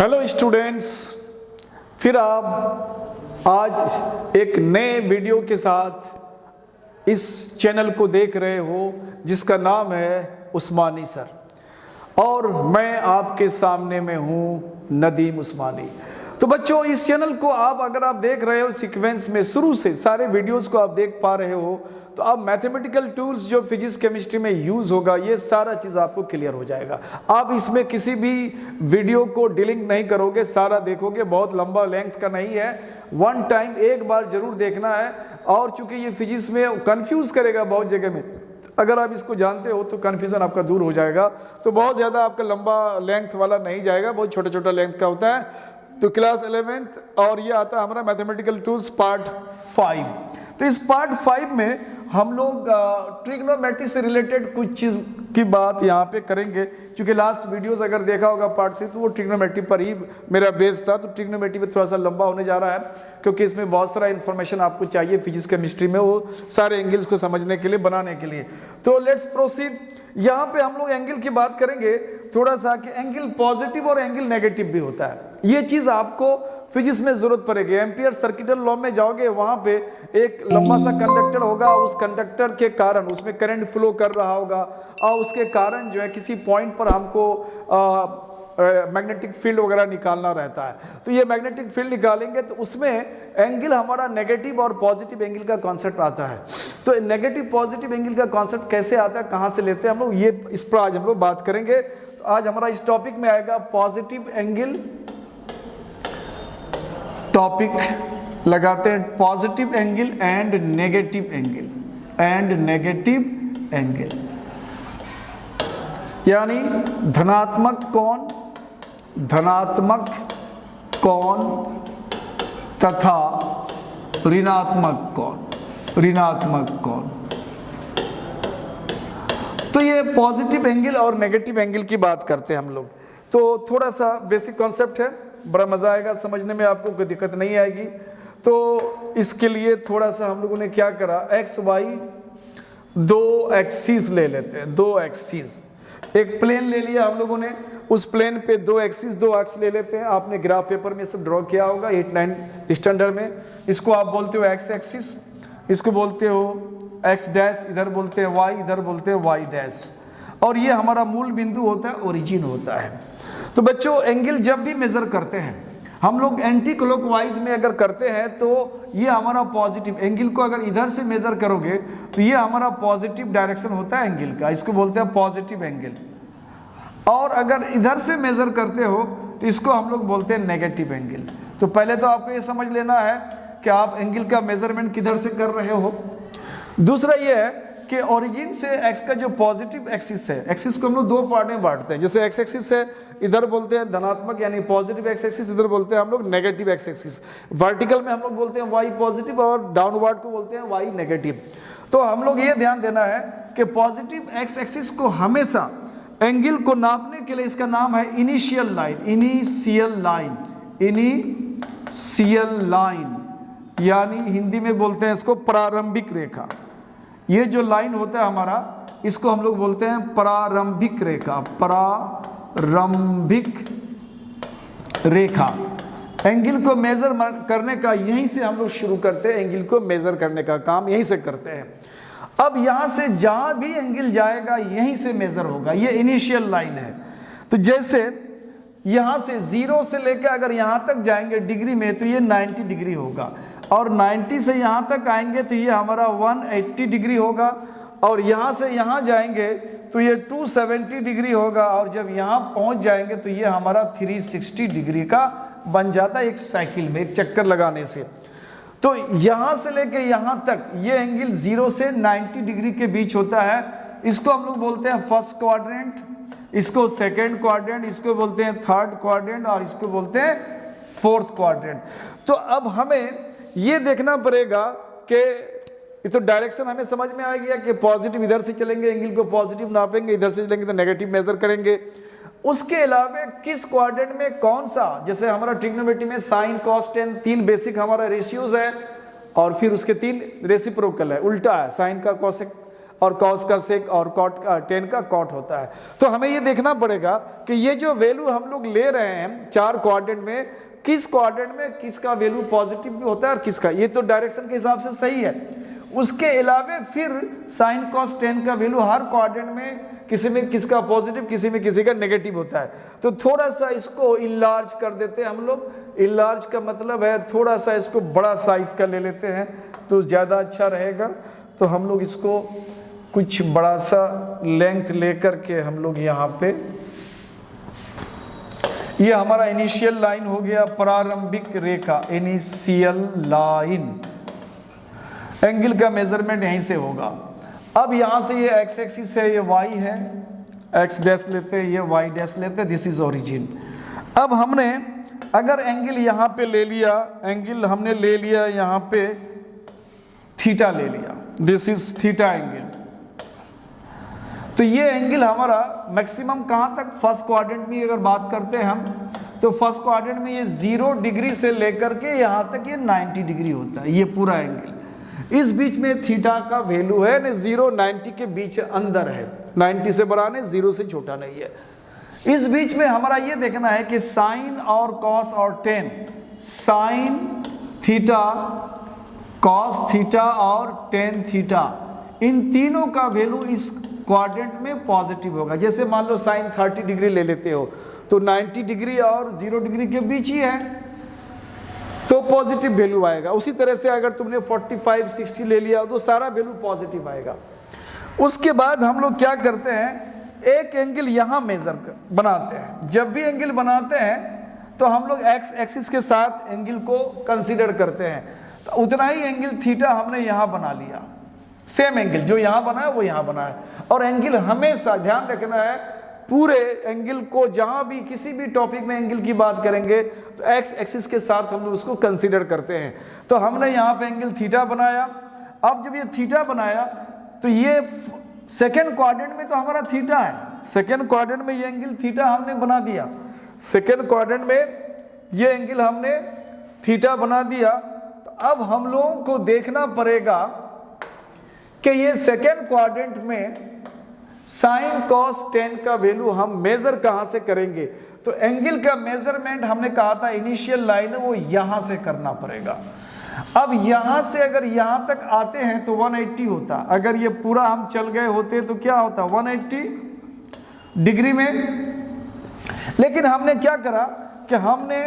Hello students, फिर आप आज एक नए वीडियो के साथ इस चैनल को देख रहे हो जिसका नाम है उस्मानी सर, और मैं आपके सामने में हूँ नदीम उस्मानी। तो बच्चों, इस चैनल को आप अगर आप देख रहे हो सीक्वेंस में शुरू से सारे वीडियोस को आप देख पा रहे हो, तो आप मैथमेटिकल टूल्स जो फिजिक्स केमिस्ट्री में यूज होगा ये सारा चीज़ आपको क्लियर हो जाएगा। आप इसमें किसी भी वीडियो को डिलीट नहीं करोगे, सारा देखोगे, बहुत लंबा लेंथ का नहीं है, वन टाइम एक बार जरूर देखना है। और चूंकि ये फिजिक्स में कंफ्यूज करेगा बहुत जगह में, अगर आप इसको जानते हो तो कन्फ्यूज़न आपका दूर हो जाएगा। तो बहुत ज़्यादा आपका लंबा लेंथ वाला नहीं जाएगा, बहुत छोटा छोटा लेंथ का होता है। तो क्लास 11th और ये आता है हमारा मैथमेटिकल टूल्स पार्ट 5। तो इस पार्ट 5 में हम लोग ट्रिग्नोमेट्री से रिलेटेड कुछ चीज़ की बात यहाँ पे करेंगे। क्योंकि लास्ट वीडियोस अगर देखा होगा पार्ट 3, तो वो ट्रिग्नोमेट्री पर ही मेरा बेस था। तो ट्रिग्नोमेट्री पे थोड़ा सा लंबा होने जा रहा है, क्योंकि इसमें बहुत सारा इन्फॉर्मेशन आपको चाहिए फिजिक्स केमिस्ट्री में, वो सारे एंगल्स को समझने के लिए, बनाने के लिए। तो लेट्स प्रोसीड। यहाँ पे हम लोग एंगल की बात करेंगे थोड़ा सा, कि एंगल पॉजिटिव और एंगल नेगेटिव भी होता है। ये चीज़ आपको फिजिक्स में जरूरत पड़ेगी। एम्पियर सर्किटल लॉ में जाओगे, वहां पे एक लंबा सा कंडक्टर होगा, उस कंडक्टर के कारण उसमें करंट फ्लो कर रहा होगा, और उसके कारण जो है किसी पॉइंट पर हमको मैग्नेटिक फील्ड वगैरह निकालना रहता है। तो ये मैग्नेटिक फील्ड निकालेंगे तो उसमें एंगल हमारा नेगेटिव और पॉजिटिव एंगल का कॉन्सेप्ट आता है। तो नेगेटिव पॉजिटिव एंगल का कॉन्सेप्ट कैसे आता है, कहाँ से लेते हैं हम लोग, ये इस पर आज हम लोग बात करेंगे। तो आज हमारा इस टॉपिक में आएगा पॉजिटिव एंगल। टॉपिक लगाते हैं positive angle and negative angle, यानी धनात्मक कोण तथा ऋणात्मक कोण। तो ये पॉजिटिव एंगल और नेगेटिव एंगल की बात करते हैं हम लोग। तो थोड़ा सा बेसिक कॉन्सेप्ट है, बड़ा मजा आएगा समझने में, आपको कोई दिक्कत नहीं आएगी। तो इसके लिए थोड़ा सा हम लोगों ने क्या करा, एक्स वाई दो एक्सिस ले लेते हैं। दो एक्सिस, एक प्लेन ले लिया हम लोगों ने, उस प्लेन पे दो एक्सिस, दो अक्ष ले लेते हैं। आपने ग्राफ पेपर में सब ड्रॉ किया होगा 8-9 स्टैंडर्ड में। इसको आप बोलते हो एक्स एक्सिस, इसको बोलते हो एक्स डैश, इधर बोलते हैं वाई, इधर बोलते हैं वाई डैश। और ये हमारा मूल बिंदु होता है, ओरिजिन होता है। तो बच्चों, एंगल जब भी मेजर करते हैं हम लोग एंटी क्लॉकवाइज में अगर करते हैं, तो ये हमारा पॉजिटिव एंगल को अगर इधर से मेजर करोगे तो ये हमारा पॉजिटिव डायरेक्शन होता है एंगल का, इसको बोलते हैं पॉजिटिव एंगल। और अगर इधर से मेजर करते हो तो इसको हम लोग बोलते हैं नेगेटिव एंगल। तो पहले तो आपको ये समझ लेना है कि आप एंगल का मेजरमेंट किधर से कर रहे हो। दूसरा ये है कि ओरिजिन से एक्स का जो पॉजिटिव एक्सिस है, एक्सिस को हम लोग दो पार्ट में बांटते हैं। जैसे एक्स एक्सिस है, इधर बोलते हैं धनात्मक यानी पॉजिटिव एक्स एक्सिस, इधर बोलते हैं हम लोग नेगेटिव एक्स एक्सिस। वर्टिकल में हम लोग बोलते हैं वाई पॉजिटिव और डाउनवर्ड को बोलते हैं वाई नेगेटिव। तो हम लोग ये ध्यान देना है कि पॉजिटिव एक्स एक्सिस को हमेशा एंगल को नापने के लिए इसका नाम है इनिशियल लाइन, यानी हिंदी में बोलते हैं इसको प्रारंभिक रेखा। ये जो लाइन होता है हमारा, इसको हम लोग बोलते हैं प्रारंभिक रेखा। एंगल को मेजर करने का यहीं से हम लोग शुरू करते हैं, एंगल को मेजर करने का काम यहीं से करते हैं। अब यहां से जहां भी एंगल जाएगा यहीं से मेजर होगा, ये इनिशियल लाइन है। तो जैसे यहां से 0 से लेकर अगर यहां तक जाएंगे डिग्री में, तो ये 90 डिग्री होगा, और 90 से यहाँ तक आएंगे तो ये हमारा 180 डिग्री होगा, और यहाँ से यहाँ जाएंगे तो ये 270 डिग्री होगा, और जब यहाँ पहुँच जाएंगे तो ये हमारा 360 डिग्री का बन जाता है एक साइकिल में, एक चक्कर लगाने से। तो यहाँ से लेके यहाँ तक ये एंगल 0 से 90 डिग्री के बीच होता है। इसको हम लोग बोलते हैं फर्स्ट क्वाड्रेंट, इसको सेकेंड क्वाड्रेंट, इसको बोलते हैं थर्ड क्वाड्रेंट, और इसको बोलते हैं फोर्थ क्वाड्रेंट। तो अब हमें ये देखना पड़ेगा कि ये तो डायरेक्शन हमें समझ में आ गया कि पॉजिटिव इधर से चलेंगे, एंगल को पॉजिटिव नापेंगे, इधर से चलेंगे तो नेगेटिव मेजर करेंगे। उसके अलावा किस क्वाड्रेंट में कौन सा, जैसे हमारा ट्रिग्नोमेट्री में साइन कॉस टेन 3 बेसिक हमारा रेशियोज है, और फिर उसके 3 रेसिप्रोकल है, उल्टा है, साइन का कॉसेक और कॉस का सेक और कॉट टेन का कॉट होता है। तो हमें ये देखना पड़ेगा कि ये जो वैल्यू हम लोग ले रहे हैं 4 क्वाड्रेंट में, किस क्वाड्रेंट में किसका वैल्यू पॉजिटिव भी होता है और किसका, ये तो डायरेक्शन के हिसाब से सही है। उसके अलावा फिर साइन कॉस टेन का वैल्यू हर क्वाड्रेंट में किसी में किसका पॉजिटिव, किसी में किसी का नेगेटिव होता है। तो थोड़ा सा इसको इनलार्ज कर देते हैं हम लोग। इनलार्ज का मतलब है थोड़ा सा इसको बड़ा साइज का ले लेते हैं तो ज़्यादा अच्छा रहेगा। तो हम लोग इसको कुछ बड़ा सा लेंथ लेकर के हम लोग यहाँ पे, ये हमारा इनिशियल लाइन हो गया, प्रारंभिक रेखा, इनिशियल लाइन। एंगल का मेजरमेंट यहीं से होगा। अब यहाँ से ये एक्स एक्सिस है, ये वाई है, एक्स डैश लेते हैं, ये वाई डैश लेते हैं, दिस इज ओरिजिन। अब हमने अगर एंगल यहाँ पे ले लिया, एंगल हमने ले लिया यहाँ पे थीटा ले लिया, दिस इज थीटा एंगल। तो ये एंगल हमारा मैक्सिमम कहाँ तक, फर्स्ट क्वाड्रेंट में अगर बात करते हैं हम, तो फर्स्ट क्वाड्रेंट में ये 0 डिग्री से लेकर के यहाँ तक ये 90 डिग्री होता है, ये पूरा एंगल। इस बीच में थीटा का वैल्यू है न 0 90 के बीच अंदर है, 90 से बड़ा नहीं, 0 से छोटा नहीं है। इस बीच में हमारा ये देखना है कि साइन और कॉस और ten, sine theta, cos theta और टेन थीटा, इन तीनों का वैल्यू इस क्वाड्रेंट में पॉजिटिव होगा। जैसे मान लो साइन 30 डिग्री ले लेते हो तो 90 डिग्री और 0 डिग्री के बीच ही है, तो पॉजिटिव वैल्यू आएगा। उसी तरह से अगर तुमने 45 60 ले लिया तो सारा वैल्यू पॉजिटिव आएगा। उसके बाद हम लोग क्या करते हैं, एक एंगल यहाँ मेजर बनाते हैं। जब भी एंगल बनाते हैं तो हम लोग एक्स एक्सिस के साथ एंगल को कंसीडर करते हैं, तो उतना ही एंगल थीटा हमने यहाँ बना लिया, सेम एंगल जो यहाँ बना है वो यहाँ बना है। और एंगल हमेशा ध्यान रखना है, पूरे एंगल को जहाँ भी किसी भी टॉपिक में एंगल की बात करेंगे तो एक्स एक्सिस के साथ हम लोग उसको कंसीडर करते हैं। तो हमने यहाँ पे एंगल थीटा बनाया। अब जब ये थीटा बनाया तो ये सेकेंड क्वाड्रेंट में तो हमारा थीटा है, सेकेंड क्वाड्रेंट में ये एंगल थीटा हमने बना दिया, सेकेंड क्वाड्रेंट में ये एंगल हमने थीटा बना दिया। तो अब हम लोगों को देखना पड़ेगा कि ये सेकेंड क्वाड्रेंट में साइन कॉस टेन का वैल्यू हम मेजर कहां से करेंगे। तो एंगल का मेजरमेंट हमने कहा था इनिशियल लाइन है वो यहां से करना पड़ेगा। अब यहां से अगर यहां तक आते हैं तो 180 होता, अगर ये पूरा हम चल गए होते तो क्या होता 180 डिग्री में। लेकिन हमने क्या करा कि हमने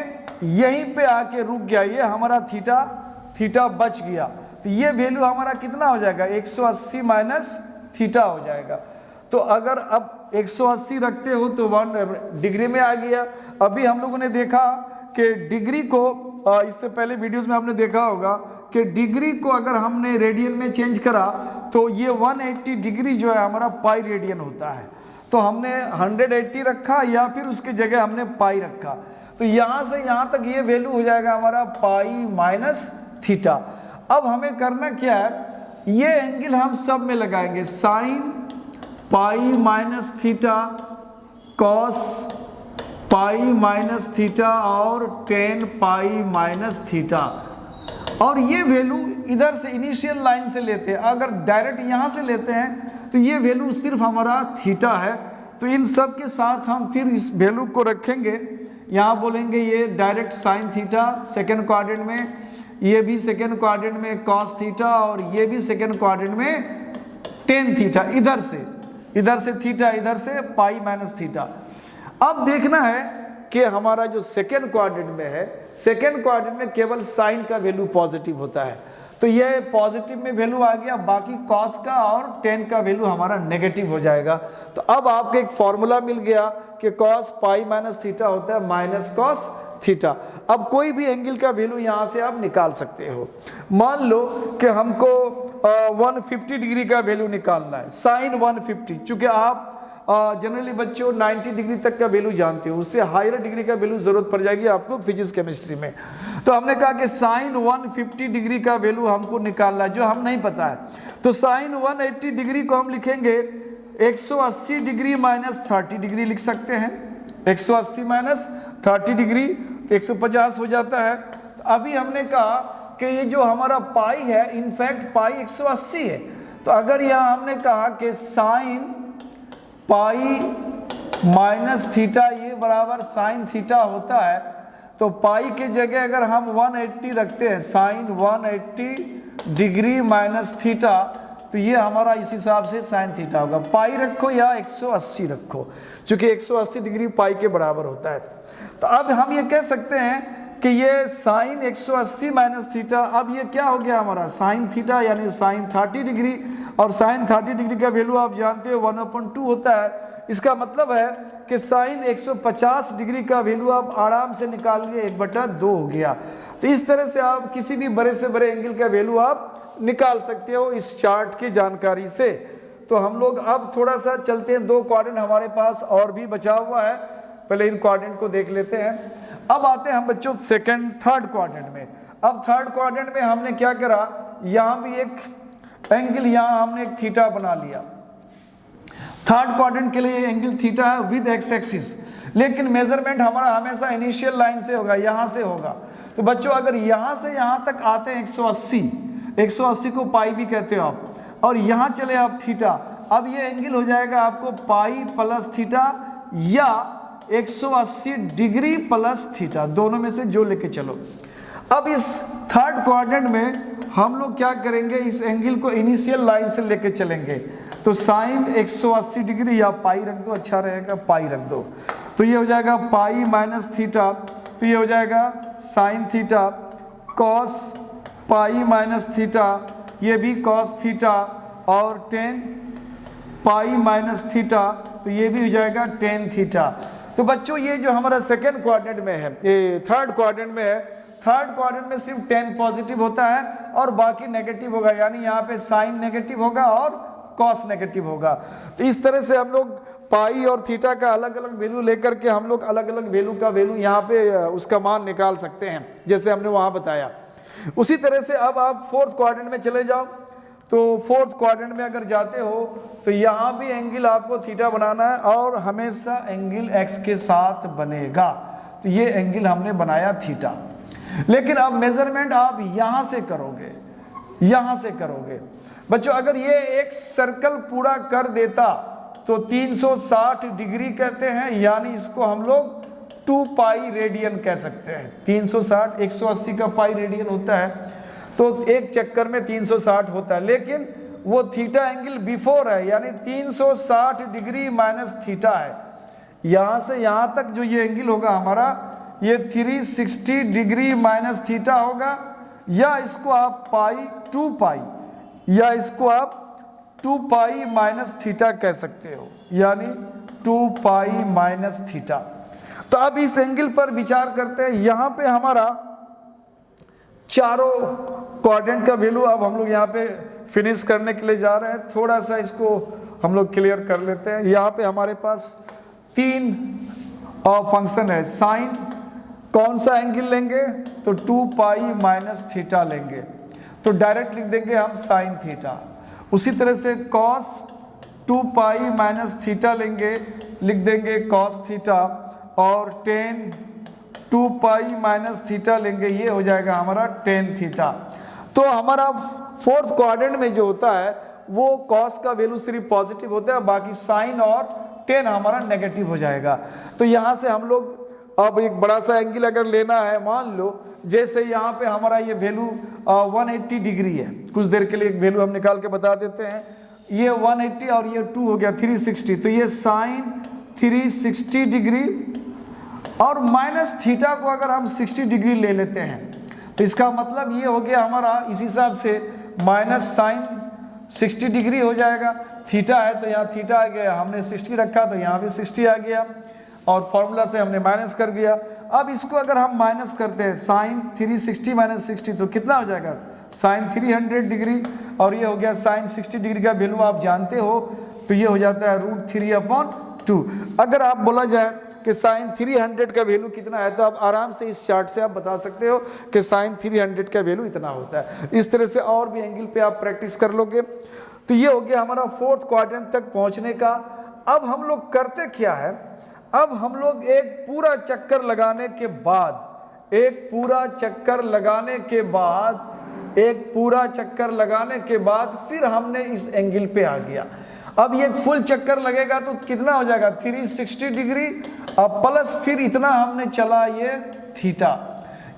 यहीं पे आके रुक गया, ये हमारा थीटा बच गया। तो ये वैल्यू हमारा कितना हो जाएगा 180 माइनस थीटा हो जाएगा। तो अगर अब 180 रखते हो तो 1 डिग्री में आ गया। अभी हम लोगों ने देखा कि डिग्री को, इससे पहले वीडियोस में हमने देखा होगा कि डिग्री को अगर हमने रेडियन में चेंज करा तो ये 180 डिग्री जो है हमारा पाई रेडियन होता है। तो हमने 180 रखा या फिर उसकी जगह हमने पाई रखा। तो यहाँ से यहाँ तक ये वैल्यू हो जाएगा हमारा पाई माइनस थीटा। अब हमें करना क्या है, ये एंगल हम सब में लगाएंगे, sine pi minus theta, cos pi minus theta और टेन पाई माइनस थीटा। और ये वैल्यू इधर से इनिशियल लाइन से लेते हैं, अगर डायरेक्ट यहाँ से लेते हैं तो ये वैल्यू सिर्फ हमारा थीटा है। तो इन सब के साथ हम फिर इस वैल्यू को रखेंगे, यहाँ बोलेंगे ये direct sine theta second quadrant में, ये भी सेकेंड क्वाड्रेंट में कॉस थीटा और ये भी सेकेंड क्वाड्रेंट में टेन थीटा। इधर से थीटा, इधर से पाई माइनस थीटा। अब देखना है कि हमारा जो सेकेंड क्वाड्रेंट में है, सेकेंड क्वाड्रेंट में केवल साइन का वैल्यू पॉजिटिव होता है। तो ये पॉजिटिव में वैल्यू आ गया, बाकी कॉस का और टेन का वैल्यू हमारा नेगेटिव हो जाएगा। तो अब आपको एक फॉर्मूला मिल गया कि कॉस पाई माइनस थीटा होता है माइनस कॉस थीटा। अब कोई भी एंगल का वैल्यू यहाँ से आप निकाल सकते हो। मान लो कि हमको 150 डिग्री का वैल्यू निकालना है, साइन 150। चूंकि आप जनरली बच्चों 90 डिग्री तक का वैल्यू जानते हो, उससे हायर डिग्री का वैल्यू जरूरत पड़ जाएगी आपको फिजिक्स केमिस्ट्री में। तो हमने कहा कि साइन 150 डिग्री का वैल्यू हमको निकालना है, जो हम नहीं पता है। तो साइन 180 डिग्री को हम लिखेंगे 180 डिग्री माइनस 30 डिग्री लिख सकते हैं। 180 माइनस 30 डिग्री 150 हो जाता है। तो अभी हमने कहा कि ये जो हमारा पाई है, इनफैक्ट पाई 180 है। तो अगर यहाँ हमने कहा कि साइन पाई माइनस थीटा ये बराबर साइन थीटा होता है, तो पाई के जगह अगर हम 180 रखते हैं, साइन 180 डिग्री माइनस थीटा, तो ये हमारा इस हिसाब से साइन थीटा होगा। पाई रखो या 180 रखो, क्योंकि 180 डिग्री पाई के बराबर होता है। तो अब हम ये कह सकते हैं कि ये साइन 180 माइनस थीटा, अब ये क्या हो गया हमारा साइन थीटा, यानी साइन 30 डिग्री। और साइन 30 डिग्री का वैल्यू आप जानते हो 1/2 होता है। इसका मतलब है कि साइन 150 डिग्री का वैल्यू आप आराम से निकाल लिए, 1/2 हो गया। तो इस तरह से आप किसी भी बड़े से बड़े एंगल का वैल्यू आप निकाल सकते हो इस चार्ट की जानकारी से। तो हम लोग अब थोड़ा सा चलते हैं, 2 क्वाड्रेंट हमारे पास और भी बचा हुआ है, पहले इन क्वाड्रेंट को देख लेते हैं। अब आते हैं हम बच्चों थर्ड क्वाड्रेंट में। अब थर्ड क्वाड्रेंट में हमने क्या करा, यहाँ भी एक एंगल, यहाँ हमने एक थीटा बना लिया। थर्ड क्वाड्रेंट के लिए एंगल थीटा है विद एक्स एक्सिस, लेकिन मेजरमेंट हमारा हमेशा इनिशियल लाइन से होगा, यहाँ से होगा। तो बच्चों अगर यहाँ से यहाँ तक आते हैं 180 को पाई भी कहते हो आप, और यहाँ चले आप थीटा, अब ये एंगल हो जाएगा आपको पाई प्लस थीटा या 180 डिग्री प्लस थीटा, दोनों में से जो लेके चलो। अब इस थर्ड क्वाड्रेंट में हम लोग क्या करेंगे, इस एंगल को इनिशियल लाइन से लेके चलेंगे। तो साइन 180 डिग्री या पाई रख दो, अच्छा रहेगा, पाई रख दो। तो ये हो जाएगा पाई माइनस थीटा, तो ये हो जाएगा sine theta, cos pi minus theta, ये भी कॉस थीटा, और 10 पाई माइनस थीटा, तो ये भी हो जाएगा 10 थीटा। तो बच्चों ये जो हमारा सेकेंड क्वाड्रेंट में है, ये थर्ड क्वाड्रेंट में है, थर्ड क्वाड्रेंट में सिर्फ 10 पॉजिटिव होता है और बाकी नेगेटिव होगा, यानी यहाँ पे साइन नेगेटिव होगा और कॉस नेगेटिव होगा। तो इस तरह से हम लोग पाई और थीटा का अलग अलग वैल्यू लेकर के हम लोग अलग अलग वैल्यू का वैल्यू यहाँ पे उसका मान निकाल सकते हैं, जैसे हमने वहाँ बताया। उसी तरह से अब आप फोर्थ क्वाड्रेंट में चले जाओ। तो फोर्थ क्वाड्रेंट में अगर जाते हो तो यहाँ भी एंगल आपको थीटा बनाना है और हमेशा एंगल एक्स के साथ बनेगा। तो ये एंगल हमने बनाया थीटा, लेकिन अब मेजरमेंट आप यहाँ से करोगे, यहाँ से करोगे। बच्चों अगर ये एक सर्कल पूरा कर देता तो 360 डिग्री कहते हैं, यानी इसको हम लोग 2 पाई रेडियन कह सकते हैं। 360 180 का पाई रेडियन होता है, तो एक चक्कर में 360 होता है, लेकिन वो थीटा एंगल बिफोर है, यानी 360 डिग्री माइनस थीटा है। यहाँ से यहाँ तक जो ये एंगल होगा हमारा, ये 360 डिग्री माइनस थीटा होगा, या इसको आप पाई 2 पाई, या इसको आप 2 पाई माइनस थीटा कह सकते हो, यानी 2 पाई माइनस थीटा। तो अब इस एंगल पर विचार करते हैं। यहाँ पे हमारा चारों क्वाड्रेंट का वैल्यू अब हम लोग यहाँ पे फिनिश करने के लिए जा रहे हैं। थोड़ा सा इसको हम लोग क्लियर कर लेते हैं। यहाँ पे हमारे पास 3 फंक्शन है। साइन कौन सा एंगल लेंगे, तो 2 पाई माइनस थीटा लेंगे, तो डायरेक्ट लिख देंगे हम साइन थीटा। उसी तरह से कॉस 2 पाई माइनस थीटा लेंगे, लिख देंगे कॉस थीटा, और 10 2 पाई माइनस थीटा लेंगे, ये हो जाएगा हमारा 10 थीटा। तो हमारा फोर्थ क्वाड्रेंट में जो होता है वो कॉस का वैल्यू सिर्फ पॉजिटिव होता है, बाकी साइन और 10 हमारा नेगेटिव हो जाएगा। तो यहाँ से हम लोग अब एक बड़ा सा एंगल अगर लेना है, मान लो जैसे यहाँ पे हमारा ये वैल्यू 180 डिग्री है, कुछ देर के लिए एक वैल्यू हम निकाल के बता देते हैं। ये 180 और ये 2 हो गया 360, तो ये साइन 360 डिग्री, और माइनस थीटा को अगर हम 60 डिग्री ले लेते हैं तो इसका मतलब ये हो गया हमारा इस हिसाब से माइनस साइन 60 डिग्री हो जाएगा। थीटा है तो यहाँ थीटा आ गया, हमने 60 रखा तो यहाँ भी 60 आ गया, और फॉर्मूला से हमने माइनस कर दिया। अब इसको अगर हम माइनस करते हैं, साइन 360 माइनस 60 तो कितना हो जाएगा, साइन 300 डिग्री, और ये हो गया साइन 60 डिग्री का वैल्यू आप जानते हो, तो ये हो जाता है √3/2। अगर आप बोला जाए कि साइन 300 का वैल्यू कितना है, तो आप आराम से इस चार्ट से आप बता सकते हो कि साइन 300 का वैल्यू इतना होता है। इस तरह से और भी एंगल पे आप प्रैक्टिस कर लोगे। तो ये हो गया हमारा फोर्थ क्वाड्रेंट तक पहुंचने का। अब हम लोग करते क्या है, अब हम लोग एक पूरा चक्कर लगाने के बाद एक पूरा चक्कर लगाने के बाद फिर हमने इस एंगल पे आ गया। अब ये फुल चक्कर लगेगा तो कितना हो जाएगा 360 डिग्री, अब प्लस फिर इतना हमने चला ये थीटा,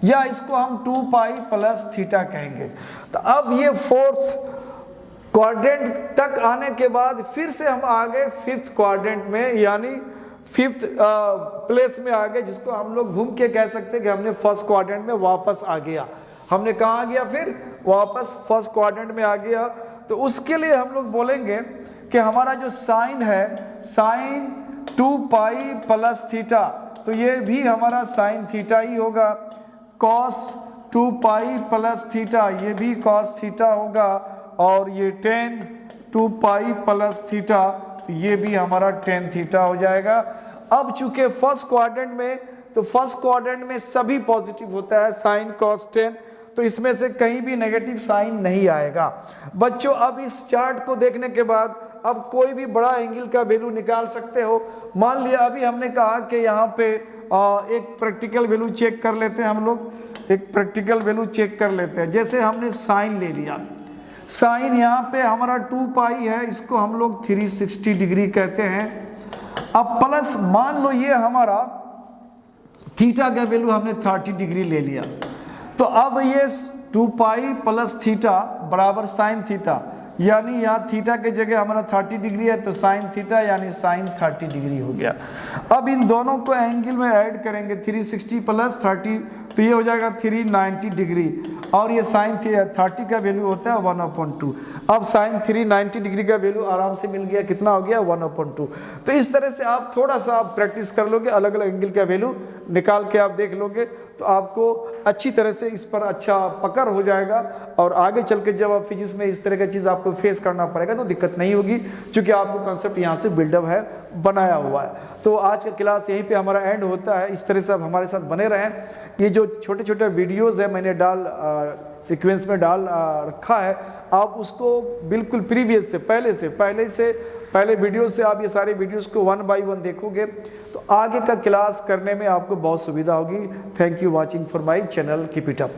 या इसको हम 2 पाई प्लस थीटा कहेंगे। तो अब ये फोर्थ क्वाड्रेंट तक आने के बाद फिर से हम आ गए फिफ्थ क्वाड्रेंट में, यानी फिफ्थ प्लेस में आ गए, जिसको हम लोग घूम के कह सकते हैं कि हमने फर्स्ट क्वाड्रेंट में वापस आ गया। हमने कहाँ आ गया, फिर वापस फर्स्ट क्वाड्रेंट में आ गया। तो उसके लिए हम लोग बोलेंगे कि हमारा जो साइन है, साइन 2 पाई प्लस थीटा, तो ये भी हमारा साइन थीटा ही होगा। कॉस 2 पाई प्लस थीटा, ये भी कॉस थीटा होगा। और ये टेन 2 पाई प्लस थीटा, तो ये भी हमारा टेन थीटा हो जाएगा। अब चूंकि फर्स्ट क्वाड्रेंट में, तो फर्स्ट क्वाड्रेंट में सभी पॉजिटिव होता है, साइन कॉस टेन, तो इसमें से कहीं भी नेगेटिव साइन नहीं आएगा। बच्चों अब इस चार्ट को देखने के बाद अब कोई भी बड़ा एंगल का वैल्यू निकाल सकते हो। मान लिया अभी हमने कहा कि यहाँ पे एक प्रैक्टिकल वैल्यू चेक कर लेते हैं, हम लोग एक प्रैक्टिकल वैल्यू चेक कर लेते हैं। जैसे हमने साइन ले लिया, साइन यहाँ पे हमारा 2 पाई है, इसको हम लोग 360 डिग्री कहते हैं। अब प्लस मान लो ये हमारा थीटा का वैल्यू हमने 30 डिग्री ले लिया, तो अब ये 2 पाई प्लस थीटा बराबर साइन थीटा, यानी यहाँ थीटा के जगह हमारा 30 डिग्री है, तो साइन थीटा यानी साइन 30 डिग्री हो गया। अब इन दोनों को एंगल में ऐड करेंगे, 360 प्लस 30, तो ये हो जाएगा 390 डिग्री, और ये साइन 30 का वैल्यू होता है 1/2। अब साइन 390 डिग्री का वैल्यू आराम से मिल गया, कितना हो गया 1/2। तो इस तरह से आप थोड़ा सा आप प्रैक्टिस कर लोगे, अलग अलग एंगल का वैल्यू निकाल के आप देख लोगे, तो आपको अच्छी तरह से इस पर अच्छा पकड़ हो जाएगा। और आगे चल के जब आप फिजिक्स में इस तरह की चीज़ आपको फेस करना पड़ेगा तो दिक्कत नहीं होगी, क्योंकि आपको कॉन्सेप्ट यहाँ से बिल्डअप है, बनाया हुआ है। तो आज का क्लास यहीं पे हमारा एंड होता है। इस तरह से आप हमारे साथ बने रहें। ये जो छोटे छोटे वीडियोज़ है मैंने सीक्वेंस में डाल रखा है, आप उसको बिल्कुल प्रीवियस से पहले वीडियो से आप ये सारे वीडियोस को 1 बाय 1 देखोगे तो आगे का क्लास करने में आपको बहुत सुविधा होगी। Thank you watching for my channel, keep it up.